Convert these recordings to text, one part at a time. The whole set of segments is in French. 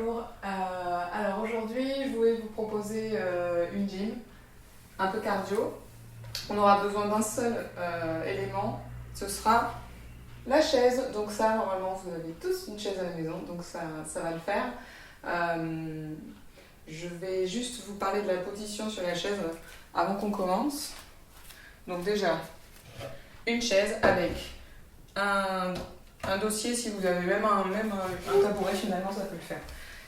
Bonjour, alors aujourd'hui je voulais vous proposer une gym un peu cardio. On aura besoin d'un seul élément, ce sera la chaise. Donc ça, normalement vous avez tous une chaise à la maison, donc ça va le faire. Je vais juste vous parler de la position sur la chaise avant qu'on commence. Donc déjà, une chaise avec un dossier, si vous avez même un tabouret, finalement ça peut le faire.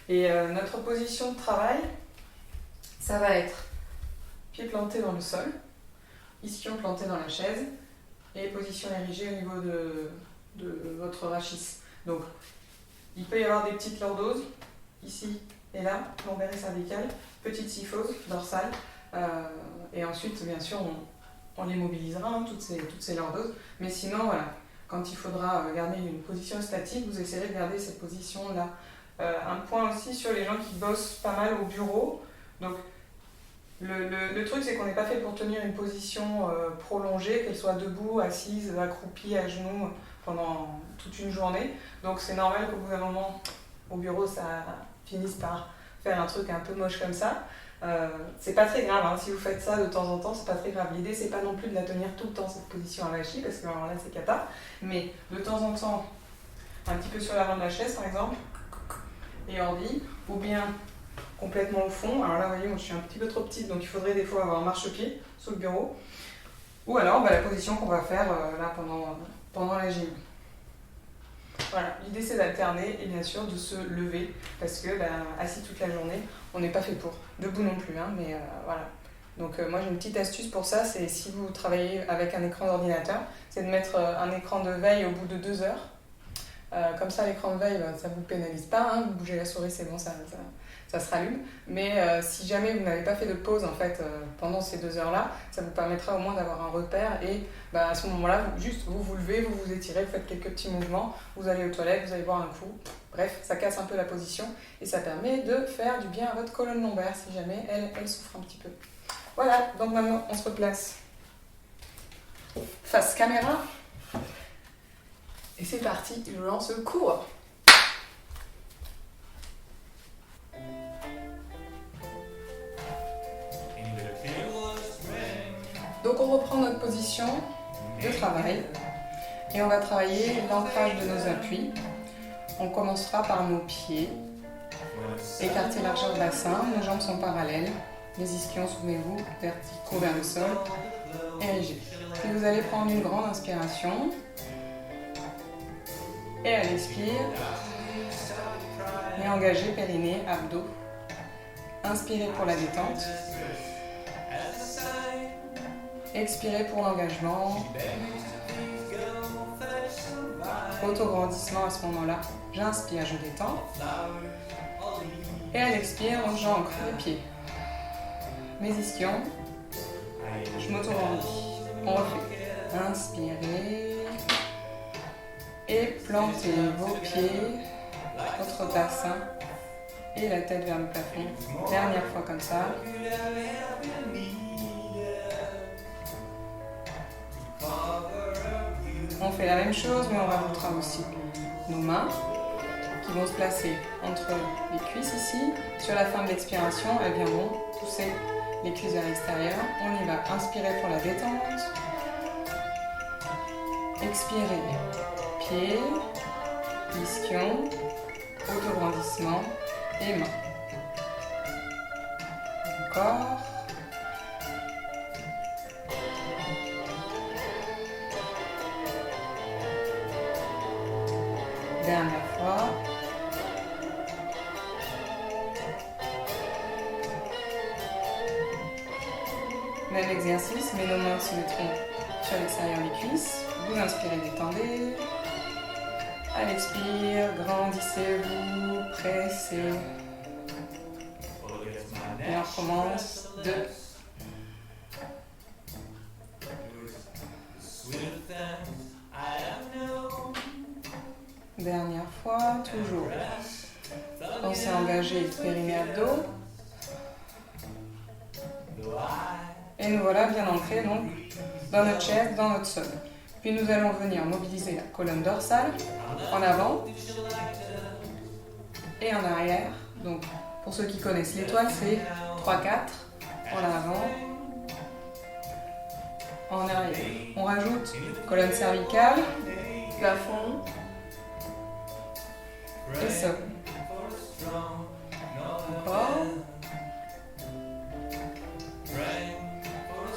Et notre position de travail, ça va être pied planté dans le sol, ischion planté dans la chaise et position érigée au niveau de votre rachis. Donc il peut y avoir des petites lordoses ici et là, lombaire et cervicale, petite syphose dorsale, et ensuite bien sûr on les mobilisera, toutes ces lordoses, mais sinon voilà. Quand il faudra garder une position statique, vous essayerez de garder cette position-là. Un point aussi sur les gens qui bossent pas mal au bureau. Donc, le truc, c'est qu'on n'est pas fait pour tenir une position prolongée, qu'elle soit debout, assise, accroupie, à genoux, pendant toute une journée. Donc, c'est normal qu'au bout d'un moment, au bureau, ça finisse par faire un truc un peu moche comme ça. C'est pas très grave, hein. Si vous faites ça de temps en temps, c'est pas très grave. L'idée, c'est pas non plus de la tenir tout le temps, cette position avachie, parce que alors là, c'est cata. Mais de temps en temps, un petit peu sur l'avant de la chaise, par exemple, et ordi, ou bien complètement au fond. Alors là, vous voyez, moi, je suis un petit peu trop petite, donc il faudrait des fois avoir un marchepied sous le bureau. Ou alors, la position qu'on va faire là pendant la gym. Voilà, l'idée c'est d'alterner et bien sûr de se lever parce que assis toute la journée, on n'est pas fait pour. Debout non plus, hein, mais voilà. Donc moi j'ai une petite astuce pour ça, c'est si vous travaillez avec un écran d'ordinateur, c'est de mettre un écran de veille au bout de 2 heures. Comme ça l'écran de veille, ça ne vous pénalise pas, hein, vous bougez la souris, c'est bon, ça se rallume. Mais si jamais vous n'avez pas fait de pause en fait, pendant ces 2 heures-là, ça vous permettra au moins d'avoir un repère et à ce moment-là, vous vous levez, vous vous étirez, vous faites quelques petits mouvements, vous allez aux toilettes, vous allez boire un coup. Bref, ça casse un peu la position et ça permet de faire du bien à votre colonne lombaire si jamais elle souffre un petit peu. Voilà, donc maintenant on se replace face caméra et c'est parti, je lance le cours. Donc on reprend notre position de travail et on va travailler l'ancrage de nos appuis. On commencera par nos pieds, écarter largeur bassin, nos jambes sont parallèles, les ischions, souvenez-vous, verticaux vers le sol, érigés. Puis vous allez prendre une grande inspiration et à l'expire, et engager périnée, abdos. Inspirez pour la détente. Expirez pour l'engagement. Autograndissement à ce moment-là. J'inspire, je détends. Et à l'expire, j'ancre les pieds. Mes ischions. Je m'auto-grandis. On refait. Inspirez. Et plantez vos pieds, votre bassin et la tête vers le plafond. Dernière fois comme ça. On fait la même chose, mais on rajoutera aussi nos mains qui vont se placer entre les cuisses ici. Sur la fin de l'expiration, elles viendront pousser les cuisses vers l'extérieur. On y va. Inspirez pour la détente. Expirez. Pieds, ischion, autograndissement et mains. Encore. Dernière fois. Même exercice, mais nos mains se mettront sur l'extérieur des cuisses. Vous inspirez, détendez. À l'expire, grandissez-vous, pressez. Et on recommence. 2. Dernière fois, toujours. On s'est engagé, périnée abdos. Et nous voilà bien ancrés donc dans notre chaise, dans notre sol. Puis nous allons venir mobiliser la colonne dorsale en avant et en arrière Donc, pour ceux qui connaissent l'étoile, c'est 3-4 en avant, en arrière. On rajoute colonne cervicale, plafond et sol. Encore.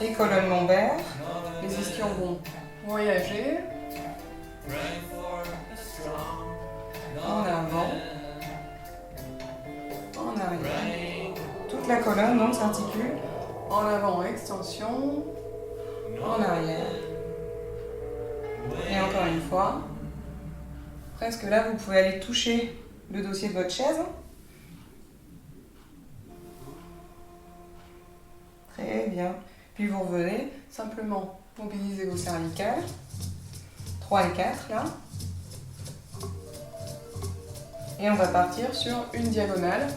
Et colonne lombaire. Les ischions vont voyager en avant, en arrière. Toute la colonne donc s'articule en avant, extension, en arrière. Et encore une fois, presque là, vous pouvez aller toucher le dossier de votre chaise. Très bien. Puis vous revenez, simplement mobiliser vos cervicales. 3 et 4 là. Et on va partir sur une diagonale.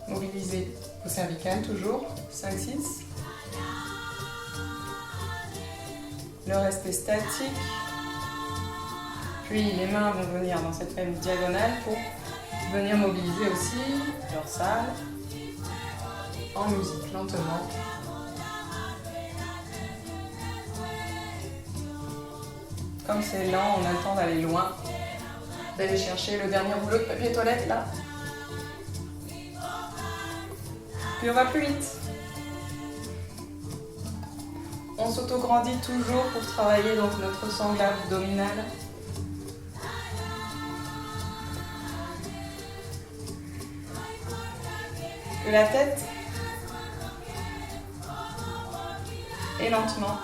Mobilisez vos cervicales toujours. 5, 6. Le reste est statique. Puis les mains vont venir dans cette même diagonale pour venir mobiliser aussi dorsale en musique, lentement. Comme c'est lent, on a le temps d'aller loin, d'aller chercher le dernier rouleau de papier toilette là. Puis on va plus vite. On s'auto-grandit toujours pour travailler donc notre sangle abdominale. Que la tête. Et lentement.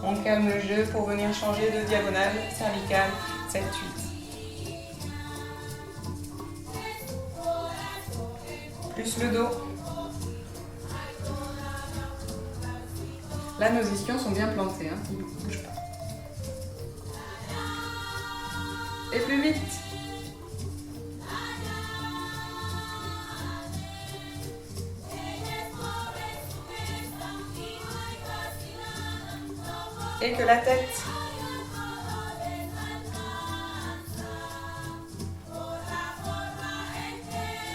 On calme le jeu pour venir changer de diagonale, cervicale, 7, 8. Plus le dos. Là, nos ischions sont bien plantés, hein, ils ne bougent pas. Et plus vite. Et que la tête.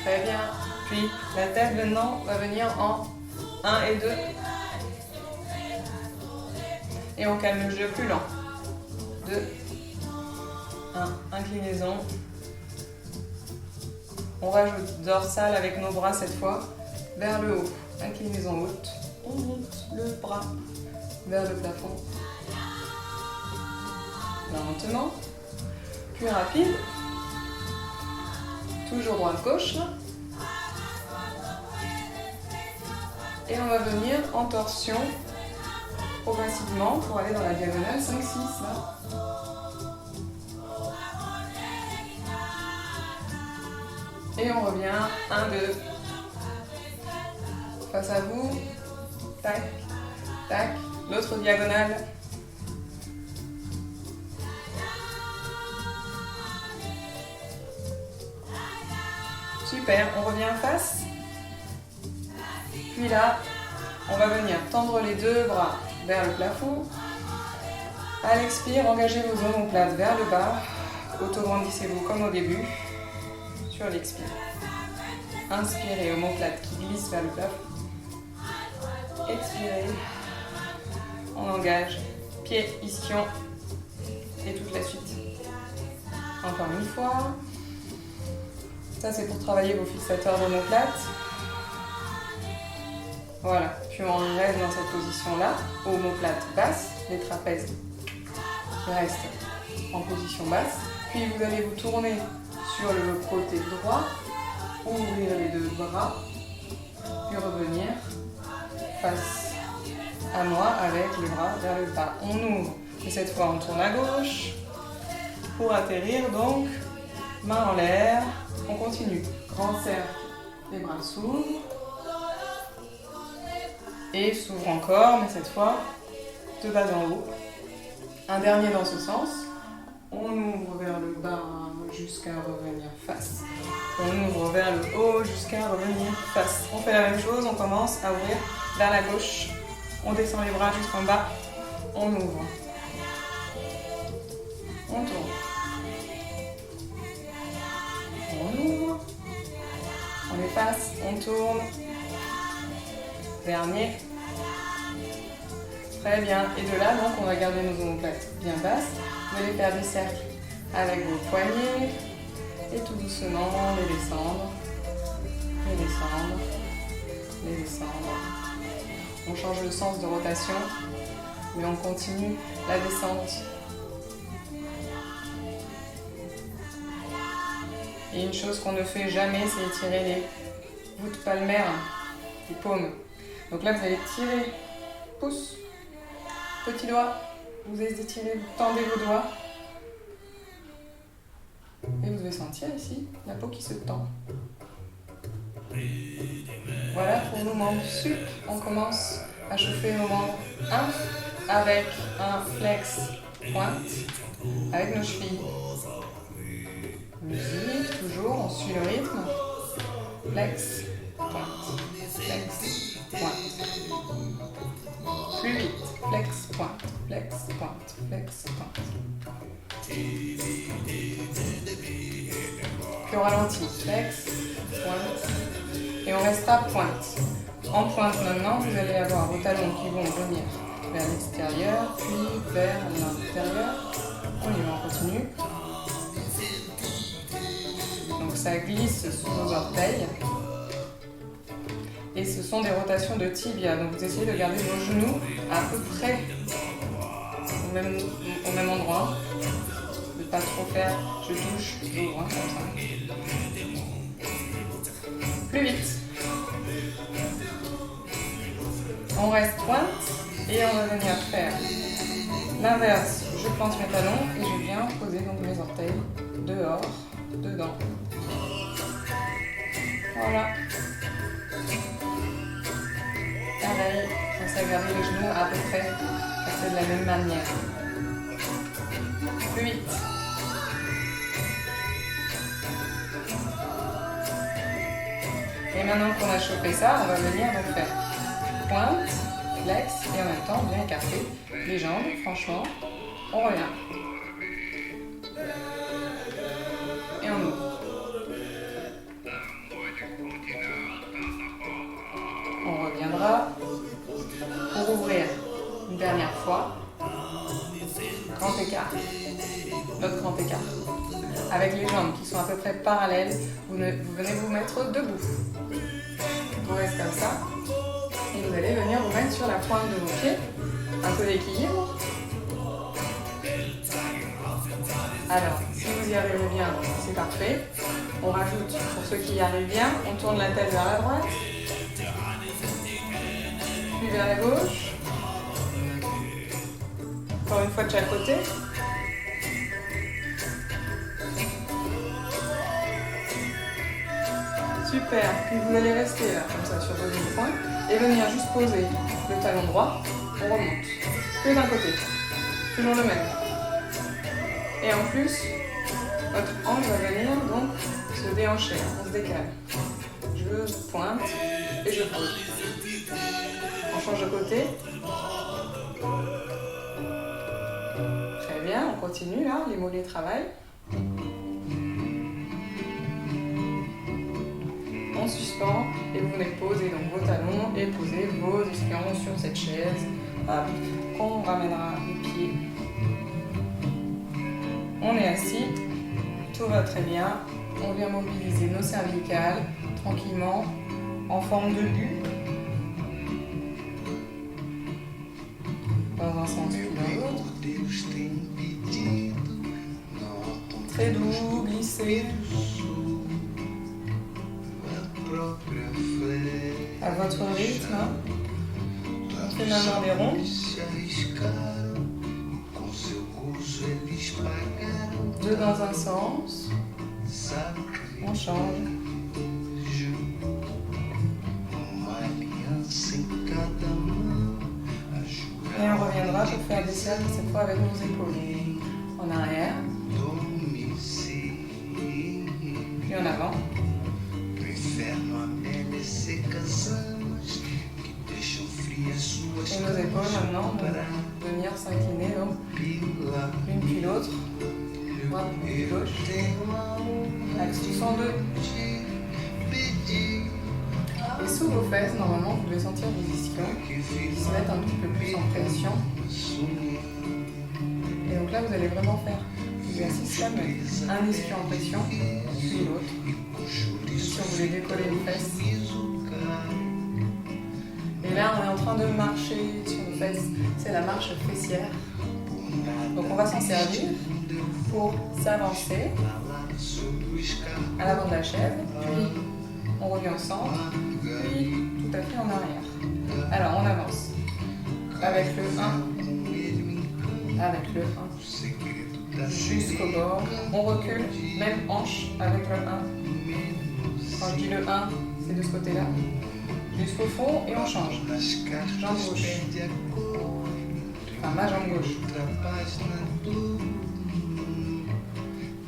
Très bien. Puis la tête maintenant va venir en 1 et 2. Et on calme le jeu plus lent. 2, 1, inclinaison. On rajoute dorsale avec nos bras cette fois vers le haut. Inclinaison haute. On monte le bras vers le plafond. Lentement, plus rapide, toujours droite-gauche, et on va venir en torsion progressivement pour aller dans la diagonale 5-6 là. Et on revient 1, 2, face à vous, tac, tac, l'autre diagonale. Super, on revient face. Puis là, on va venir tendre les deux bras vers le plafond. À l'expire, engagez vos omoplates vers le bas. Auto-grandissez-vous comme au début. Sur l'expire. Inspirez, omoplate qui glisse vers le plafond. Expirez. On engage pied, ischion et toute la suite. Encore une fois. Ça, c'est pour travailler vos fixateurs d'omoplate. Voilà. Puis on reste dans cette position-là. Omoplate basse, les trapèzes qui restent en position basse. Puis vous allez vous tourner sur le côté droit, ouvrir les deux bras, puis revenir face à moi avec les bras vers le bas. On ouvre. Et cette fois, on tourne à gauche pour atterrir donc main en l'air. On continue. Grand cercle, les bras s'ouvrent. Et s'ouvrent encore, mais cette fois, de bas en haut. Un dernier dans ce sens. On ouvre vers le bas jusqu'à revenir face. On ouvre vers le haut jusqu'à revenir face. On fait la même chose, on commence à ouvrir vers la gauche. On descend les bras jusqu'en bas. On ouvre. On tourne. On ouvre. contourne. Dernier. Très bien. Et de là, donc, on va garder nos omoplates bien basses. Vous allez faire des cercles avec vos poignets. Et tout doucement, les descendre. Les descendre. Les descendre. On change le sens de rotation. Mais on continue la descente. Et une chose qu'on ne fait jamais, c'est étirer les voûtes palmaires, les paumes. Donc là, vous allez tirer, pouce, petit doigt, vous allez étirer, vous tendez vos doigts. Et vous devez sentir ici la peau qui se tend. Voilà pour nos membres sup. On commence à chauffer nos membres 1 avec un flex pointe avec nos chevilles. Musique, toujours, on suit le rythme. Flex, pointe, flex, pointe. Plus vite, flex, pointe, flex, pointe, flex, pointe. Puis on ralentit, flex, pointe. Et on restera pointe. En pointe maintenant, vous allez avoir vos talons qui vont venir vers l'extérieur, puis vers l'intérieur. On y va, on continue. Donc ça glisse sous vos orteils. Et ce sont des rotations de tibia. Donc vous essayez de garder vos genoux à peu près au même endroit. Ne pas trop faire je touche, j'ouvre, comme ça. Plus vite. On reste pointe et on va venir faire l'inverse. Je plante mes talons et je viens poser donc mes orteils dehors, dedans. Voilà. Pareil, j'essaie de garder les genoux à peu près placés de la même manière. Plus vite. Et maintenant qu'on a chopé ça, on va venir donc faire pointe, flex et en même temps bien écarter les jambes. Franchement, on revient. Et on ouvre. On reviendra pour ouvrir une dernière fois. Grand écart. L'autre grand écart. Avec les jambes qui sont à peu près parallèles, vous venez vous mettre debout. On reste comme ça. Et vous allez venir vous mettre sur la pointe de vos pieds. Un peu d'équilibre. Alors, si vous y arrivez bien, c'est parfait. On rajoute, pour ceux qui y arrivent bien, on tourne la tête vers la droite. Puis vers la gauche. Encore une fois de chaque côté. Super. Puis vous allez rester là, comme ça, sur vos deux points. Et venir juste poser le talon droit. On remonte. Que d'un côté. Toujours le même. Et en plus, votre hanche va venir donc se déhancher. On se décale. Je pointe et je pose. On change de côté. Très bien, on continue là, les mollets travaillent. On suspend et vous venez poser donc vos talons et poser vos ischions sur cette chaise. Hop, on ramènera les pieds. On est assis, tout va très bien. On vient mobiliser nos cervicales tranquillement en forme de U. Dans un sens puis dans l'autre. Très doux, glissé. À votre rythme. On fait maintenant des ronds. Deux dans un sens. On change. Et on reviendra pour faire des cercles, cette fois avec nos épaules. En arrière. Puis en avant. Et nos épaules maintenant vont venir s'incliner l'une puis l'autre. Droite puis gauche. Axe tous en deux. Et sous vos fesses, normalement, vous devez sentir vos ischions qui se mettent un petit peu plus en pression. Et donc là, vous allez vraiment faire l'exercice comme un ischion en pression, puis l'autre. Si on voulait décoller les fesses. Et là, on est en train de marcher sur nos fesses. C'est la marche fessière. Donc on va s'en servir pour s'avancer à l'avant de la chaise, puis on revient au centre, puis tout à fait en arrière. Alors on avance avec le 1, avec le 1, jusqu'au bord. On recule, même hanche avec le 1. Quand je dis le 1, c'est de ce côté-là. Jusqu'au fond et on change. Jambe gauche. Enfin, ma jambe gauche.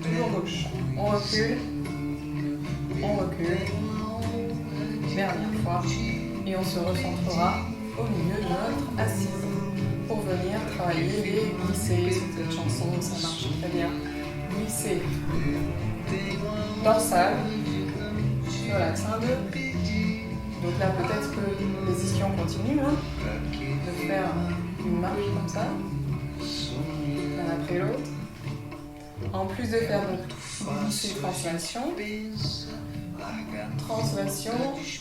Toujours gauche. On recule. On recule. Dernière fois. Et on se recentrera au milieu de notre assise pour venir travailler les glissés. Sur cette chanson, ça marche très bien. Glisser dorsale sur l'axe 1, 2. Donc là, peut-être que les ischions continuent de faire une marche comme ça, l'un après l'autre. En plus de faire donc glisser translation,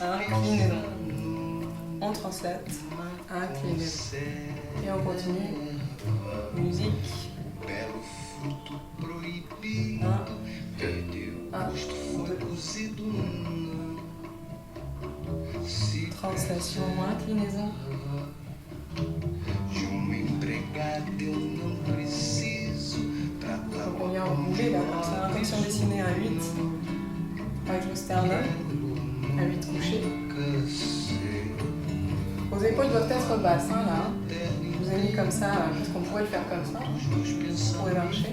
inclinaison. On translate, inclinaison. Et on continue. Musique. 1, 2. Translation, inclinaison. Donc on vient rouler là, comme si on dessinait un 8 avec le sternum, un 8 couché. Vos épaules doivent être basses là. Je vous ai mis comme ça parce qu'on pourrait le faire comme ça. On pourrait marcher.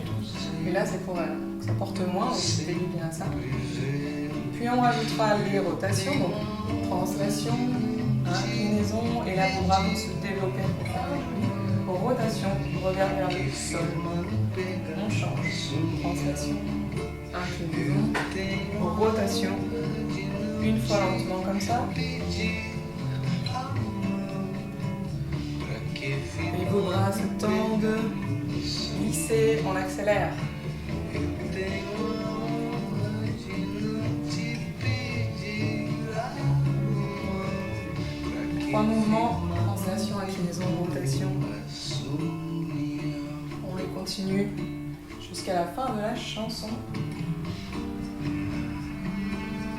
Mais là c'est pour que ça porte moins, donc je délie bien ça. Puis on rajoutera les rotations, donc translation, inclinaison, et là vos bras vont se développer pour faire les jolies rotations, regard vers le sol. On change, translation, inclinaison, rotation, une fois lentement comme ça. Et vos bras se tendent, glissez, on accélère. 3 mouvements, translation, inclinaison, rotation. On les continue jusqu'à la fin de la chanson.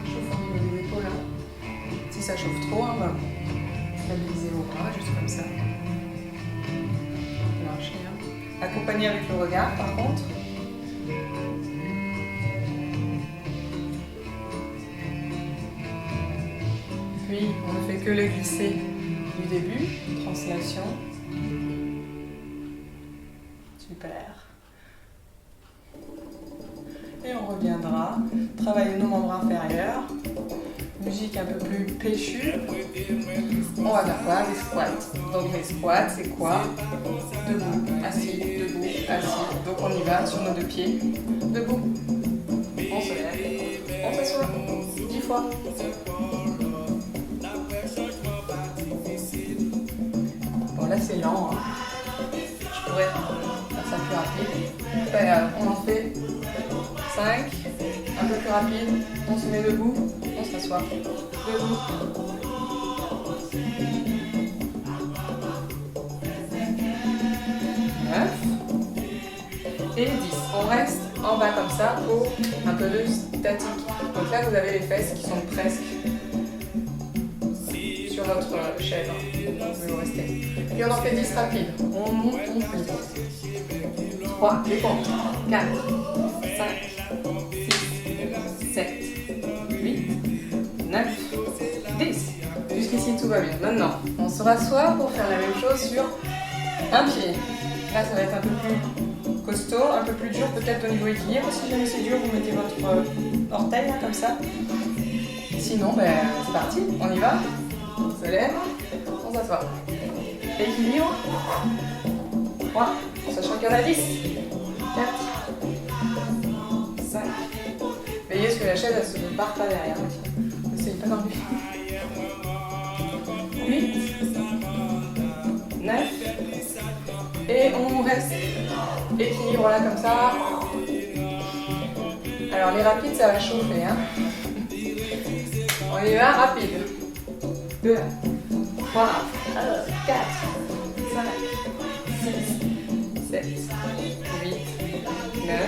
Chauffe au niveau des épaules. Si ça chauffe trop, on va stabiliser vos bras, juste comme ça. Marcher. Accompagner avec le regard, par contre. Puis, on ne fait que les glisser du début. Translation. Super. Et on reviendra travailler nos membres inférieurs. Musique un peu plus péchue. On va faire quoi? Les squats. Donc les squats, c'est quoi? Debout, assis, debout, assis. Donc on y va sur nos 2 pieds. Debout. On se lève. On s'assoit. 10 fois. Bon là c'est lent. Je pourrais faire ça plus rapide. Ben, on en fait 5. Un peu plus rapide. On se met debout. On s'assoit. Debout. 9 et 10. On reste en bas comme ça pour un peu de statique. Donc là, vous avez les fesses qui sont presque sur votre chaise. Vous pouvez rester. Puis on en fait 10 rapides. On monte, on plie. 3, les comptes. 4, 5, 6, 7, 8, 9, 10. Jusqu'ici, tout va bien. Maintenant, on se rassoit pour faire la même chose sur un pied. Là, ça va être un peu plus costaud, un peu plus dur, peut-être au niveau équilibre. Si jamais c'est dur, vous mettez votre orteil là, comme ça. Sinon, ben, c'est parti, on y va. On se lève, on s'assoit. Équilibre. 3, sachant qu'il y en a 10. 4, 5. Veillez à ce que la chaise, elle se parte pas derrière. C'est pas tendu. Et on reste équilibre là comme ça. Alors les rapides, ça va chauffer. Hein. On y va rapide. 2, 3, 4, 5, 6, 7, 8, 9.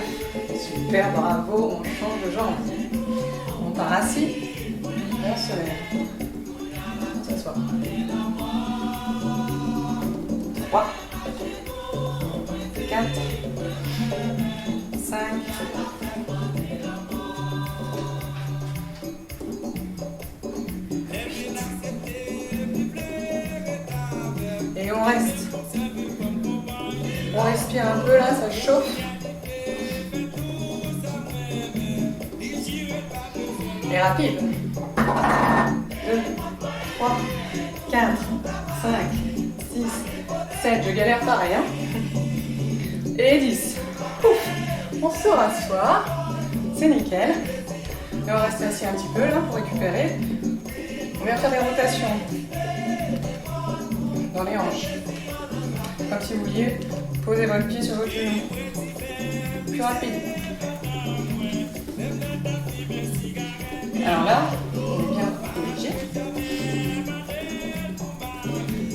Super, bravo. On change de jambe. On part assis. On se lève. On s'assoit. 3, 4, 5, et on reste. On respire un peu là, ça chauffe. Et rapide. 2, 3, 4, 5, 6, 7. Je galère pareil. Hein. Et 10. Ouf. On se rassoit. C'est nickel. Et on reste assis un petit peu là pour récupérer. On vient faire des rotations dans les hanches. Comme si vous vouliez poser votre pied sur votre genou. Plus rapide. Alors là, on est bien léger.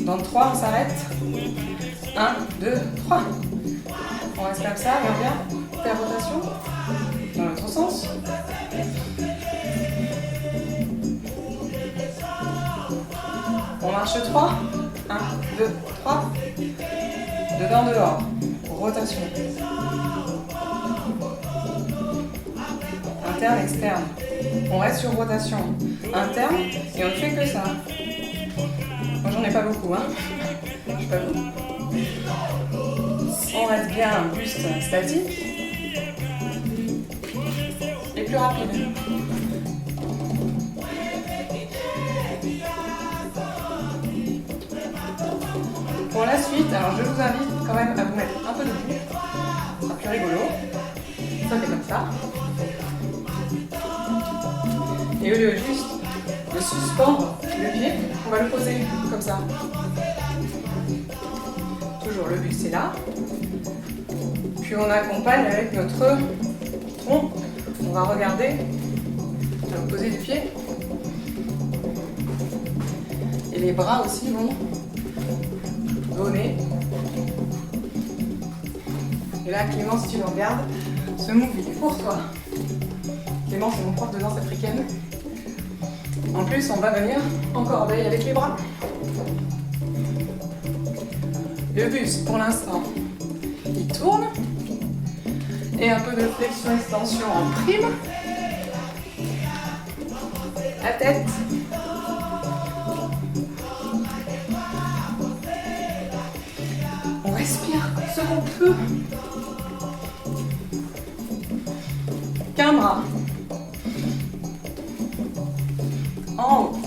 Dans 3, on s'arrête. 1, 2, 3. On reste comme ça, on revient. Faire rotation. Dans l'autre sens. On marche 3. 1, 2, 3. Dedans, dehors. Rotation. Interne, externe. On reste sur rotation interne et on ne fait que ça. Moi, j'en ai pas beaucoup, hein. Je sais pas vous. On reste bien buste statique et plus rapide. Pour la suite, alors je vous invite quand même à vous mettre un peu debout. Ce sera plus rigolo. Ça fait comme ça. Et au lieu juste de suspendre le pied, on va le poser comme ça. Toujours le buste est là. Puis on accompagne avec notre tronc. On va regarder à l'opposé du pied. Et les bras aussi vont donner. Et là, Clément, si tu le regardes, ce move il est pour toi. Clément, c'est mon prof de danse africaine. En plus, on va venir en corbeille avec les bras. Le buste, pour l'instant, il tourne. Et un peu de flexion-extension en prime. La tête. On respire ce qu'on peut. Qu'un bras. En haut.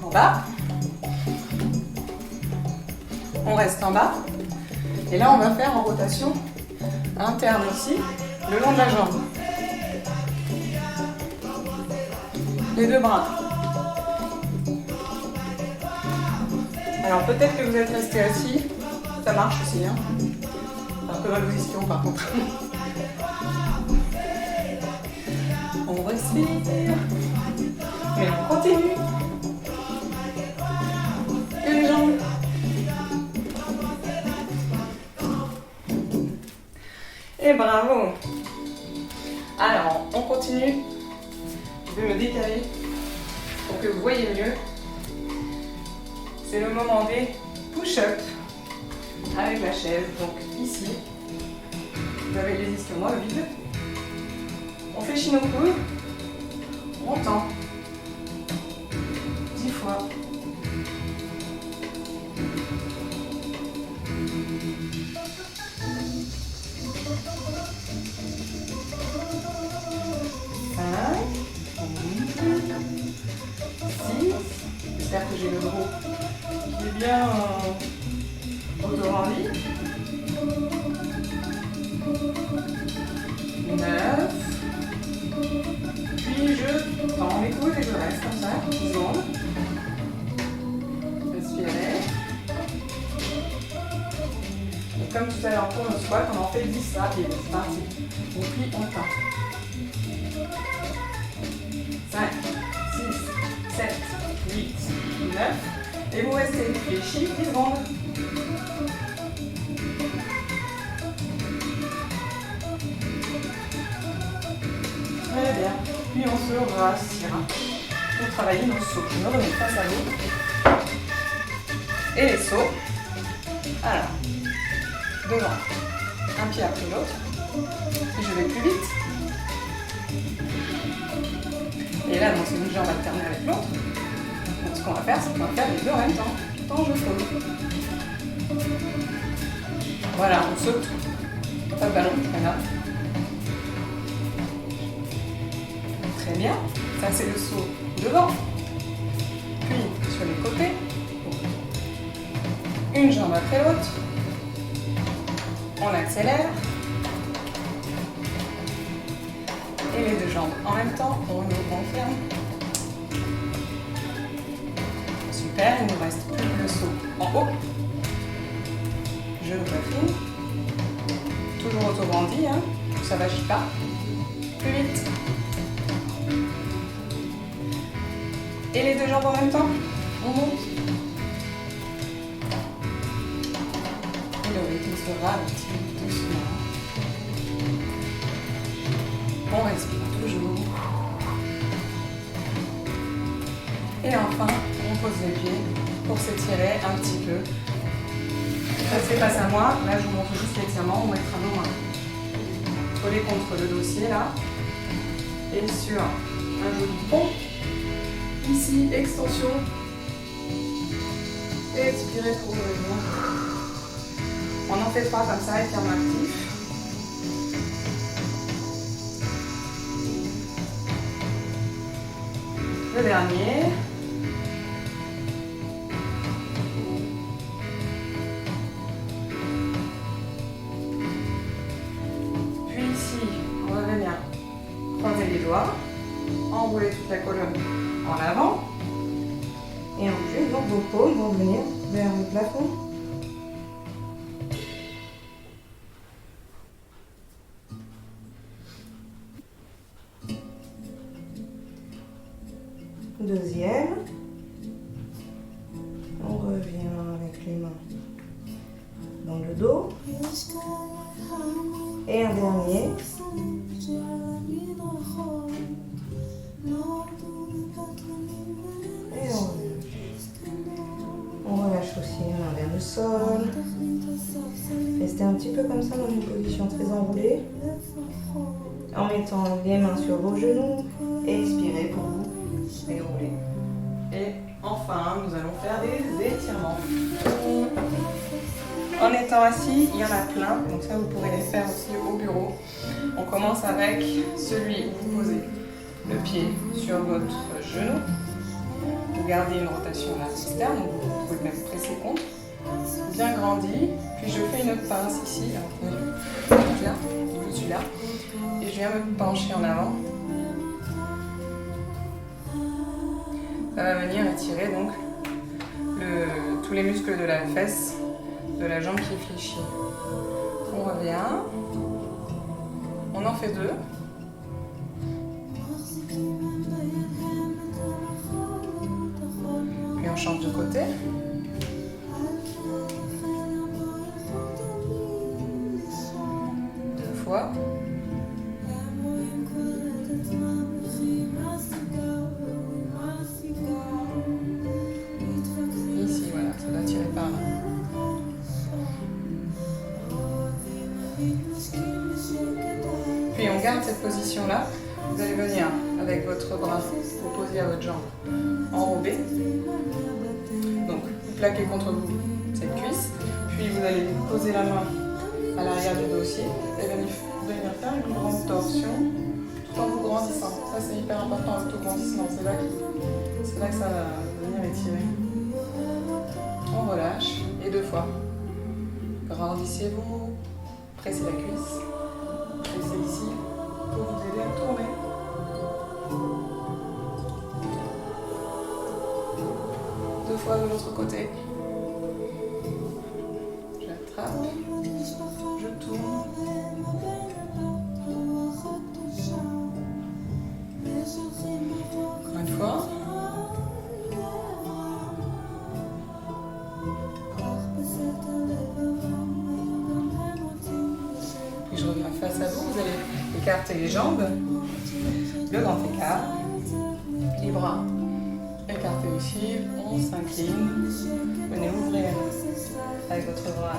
En bas. On reste en bas. Et là, on va faire en rotation interne aussi, le long de la jambe. Les deux bras. Alors peut-être que vous êtes resté assis, ça marche aussi. Hein. Un peu mal position par contre. On respire. Mais on continue. Une jambe. Et bravo. Alors, on continue. Je vais me décaler pour que vous voyez mieux. C'est le moment des push-ups avec la chaise. Donc ici, vous avez les ischiomois, le vide. On fait Shinoko. On tend. 10 fois. J'espère que j'ai le gros qui est bien auto-rendu. 9. Puis je tends les Alors pour le squat, on en fait 10 là, et c'est parti. On plie, on tend. 5, 6, 7, 8, 9. Et vous restez fléchi 10 secondes. Très bien. Puis on se rassira pour travailler nos sauts. Je me remets face à vous. Et les sauts. Alors, devant, un pied après l'autre. Et je vais plus vite. Et là, c'est une jambe alternée avec l'autre. Donc ce qu'on va faire, c'est qu'on va faire les deux en même temps. Tant je saute. Voilà, on saute. Pas de ballon, très bien. Très bien. Ça, c'est le saut devant. Puis sur les côtés. Une jambe après l'autre. On accélère. Et les deux jambes en même temps, on ouvre, on ferme. Super, il nous reste plus que le saut en haut. Genou poitrine. Toujours auto-brandi, hein. Ça ne vagit pas. Plus vite. Et les deux jambes en même temps. On monte. Et le rythme se ralentit doucement. On respire toujours. Et enfin, on pose les pieds pour s'étirer un petit peu. Restez face à moi. Là, je vous montre juste l'étirement. On mettra nos mains collées contre le dossier, là. Et sur un joli pont. Ici, extension. Et expirez pour revenir. On en fait 3 comme ça, étirement actif. Le dernier. Puis ici, on va venir croiser les doigts, enrouler toute la colonne en avant. Et ensuite, donc, vos paumes vont venir vers le plafond. Deuxième. On revient avec les mains dans le dos. Et un dernier. Et on relâche. On relâche aussi les mains vers le sol. Restez un petit peu comme ça dans une position très enroulée. En mettant les mains sur vos genoux. Expirez pour vous dérouler. Et enfin, nous allons faire des étirements. En étant assis, il y en a plein, donc ça vous pourrez les faire aussi au bureau. On commence avec celui où vous posez le pied sur votre genou. Vous gardez une rotation là externe, donc vous pouvez même presser contre. Bien grandi, puis je fais une pince ici, alors, là, je suis là, et je viens me pencher en avant. Ça va venir étirer donc tous les muscles de la fesse, de la jambe qui est fléchie. On revient. On en fait 2. Puis on change de côté. Deux fois. Puis on garde cette position-là. Vous allez venir avec votre bras vous poser à votre jambe enrobée. Donc vous plaquez contre vous cette cuisse. Puis vous allez poser la main à l'arrière du dossier et venir faire une grande torsion tout en vous grandissant. Ça c'est hyper important, l'auto-grandissement. C'est là que ça va venir étirer. On relâche et 2 fois. Grandissez-vous, pressez la cuisse, pressez ici pour vous aider à tourner. Deux fois de l'autre côté. J'attrape, je Et je reviens face à vous. Vous allez écarter les jambes. Le grand écart. Les bras écartés aussi. On s'incline. Venez ouvrir avec votre bras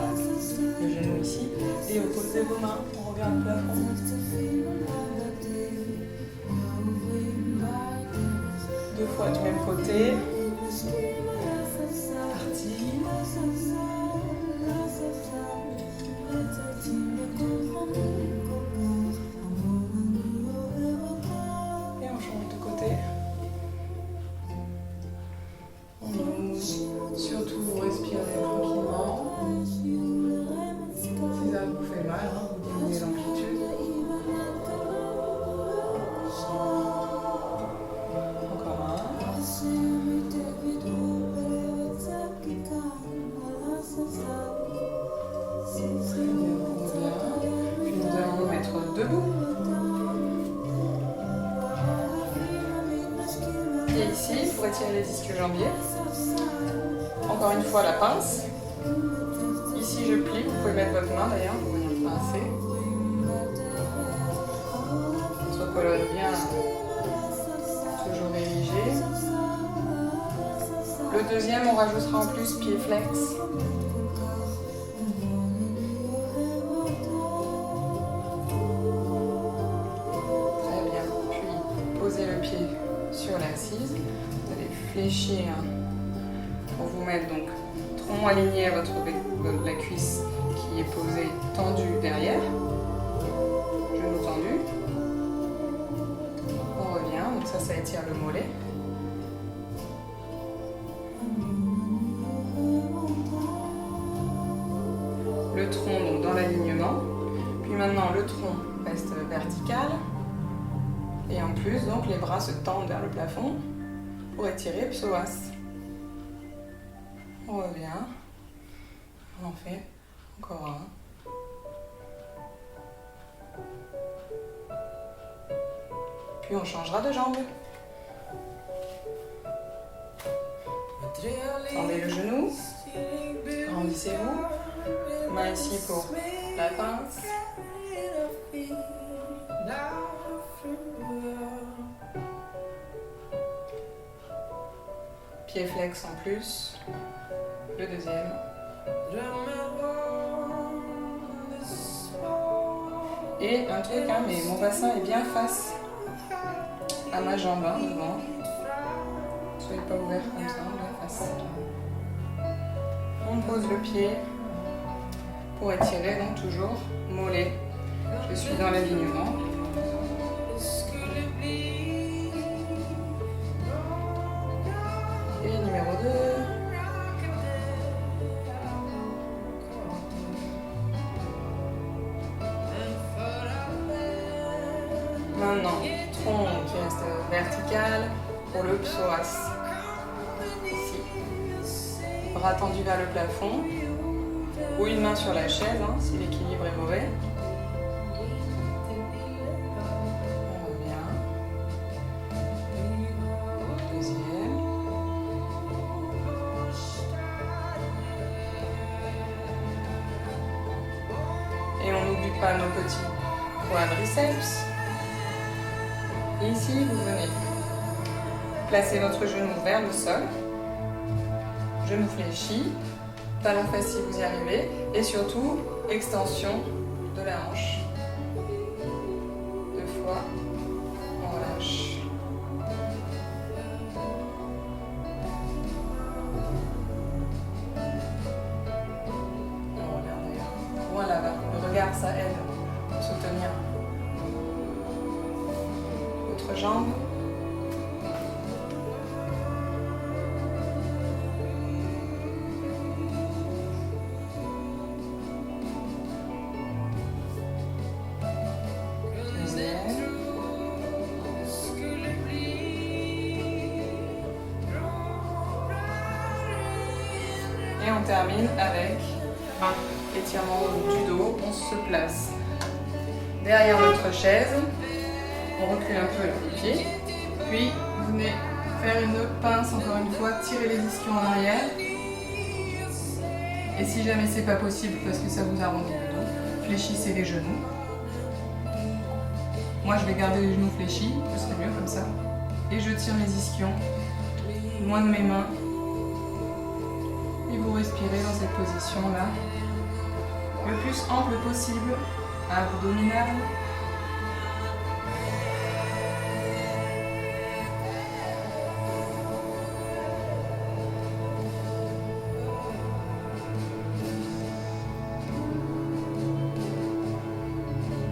le genou ici. Et opposez vos mains. On regarde le plafond. Deux fois du même côté. Parti. Et on change de côté. Surtout vous respirez tranquillement. Si ça vous fait mal, vous diminuez l'amplitude. Encore un. Très bien, on revient. Puis nous allons nous mettre debout. Pied ici pour étirer les ischio-jambiers. Encore une fois la pince. Ici je plie, vous pouvez mettre votre main d'ailleurs pour venir pincer. Votre colonne bien toujours érigée. Le deuxième on rajoutera en plus pied flex. Très bien, puis posez le pied sur l'assise. Vous allez fléchir pour vous mettre donc tronc aligné à la cuisse qui est posée tendue derrière, genou tendu. On revient, donc ça étire le mollet. Le tronc donc dans l'alignement, puis maintenant le tronc reste vertical et en plus donc les bras se tendent vers le plafond pour étirer le psoas. On revient, on en fait encore un. Puis on changera de jambe. Tendez le genou, grandissez-vous. Main ici pour la pince. Pied flex en plus. Le deuxième. Et un truc, mais mon bassin est bien face à ma jambe devant. Soyez pas ouvert comme ça, bien face. On pose le pied pour étirer, donc toujours mollet. Je suis dans l'alignement. Et numéro 2. Maintenant, tronc qui reste vertical pour le psoas. Ici. Bras tendus vers le plafond. Ou une main sur la chaise si l'équilibre est mauvais. On revient. Deuxième. Et on n'oublie pas nos petits quadriceps. Et ici, vous venez placer votre genou vers le sol, genou fléchi, talon fesse si vous y arrivez, et surtout, extension de la hanche. 2 fois, on relâche. On regarde d'ailleurs. Loin là-bas. Le regard, ça aide pour soutenir votre jambe. Et on termine avec étirement du dos. On se place derrière notre chaise. On recule un peu le pied. Puis vous venez faire une pince encore une fois, tirer les ischions en arrière. Et si jamais c'est pas possible parce que ça vous arrondit le dos, fléchissez les genoux. Moi, je vais garder les genoux fléchis, ce serait mieux comme ça. Et je tire mes ischions loin de mes mains. Et vous respirez dans cette position-là, le plus ample possible, abdominal.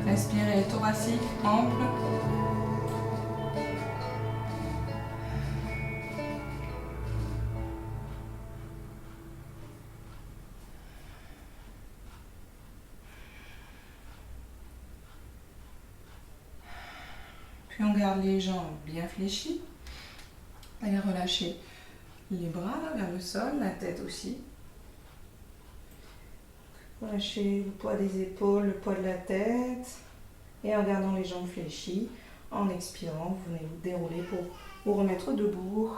Respirez thoracique, ample. Puis on garde les jambes bien fléchies. Allez relâcher les bras là, vers le sol, la tête aussi. Relâchez le poids des épaules, le poids de la tête. Et en gardant les jambes fléchies, en expirant, vous venez vous dérouler pour vous remettre debout.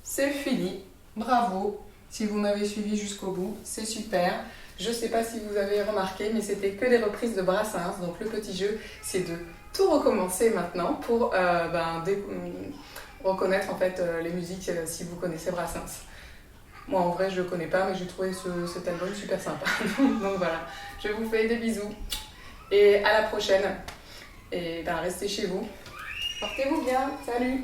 C'est fini. Bravo. Si vous m'avez suivi jusqu'au bout, c'est super. Je ne sais pas si vous avez remarqué, mais c'était que des reprises de Brassens. Donc le petit jeu, c'est de tout recommencer maintenant pour reconnaître en fait les musiques si vous connaissez Brassens. Moi en vrai je ne le connais pas, mais j'ai trouvé cet album super sympa. Donc voilà, je vous fais des bisous et à la prochaine. Et restez chez vous. Portez-vous bien, salut!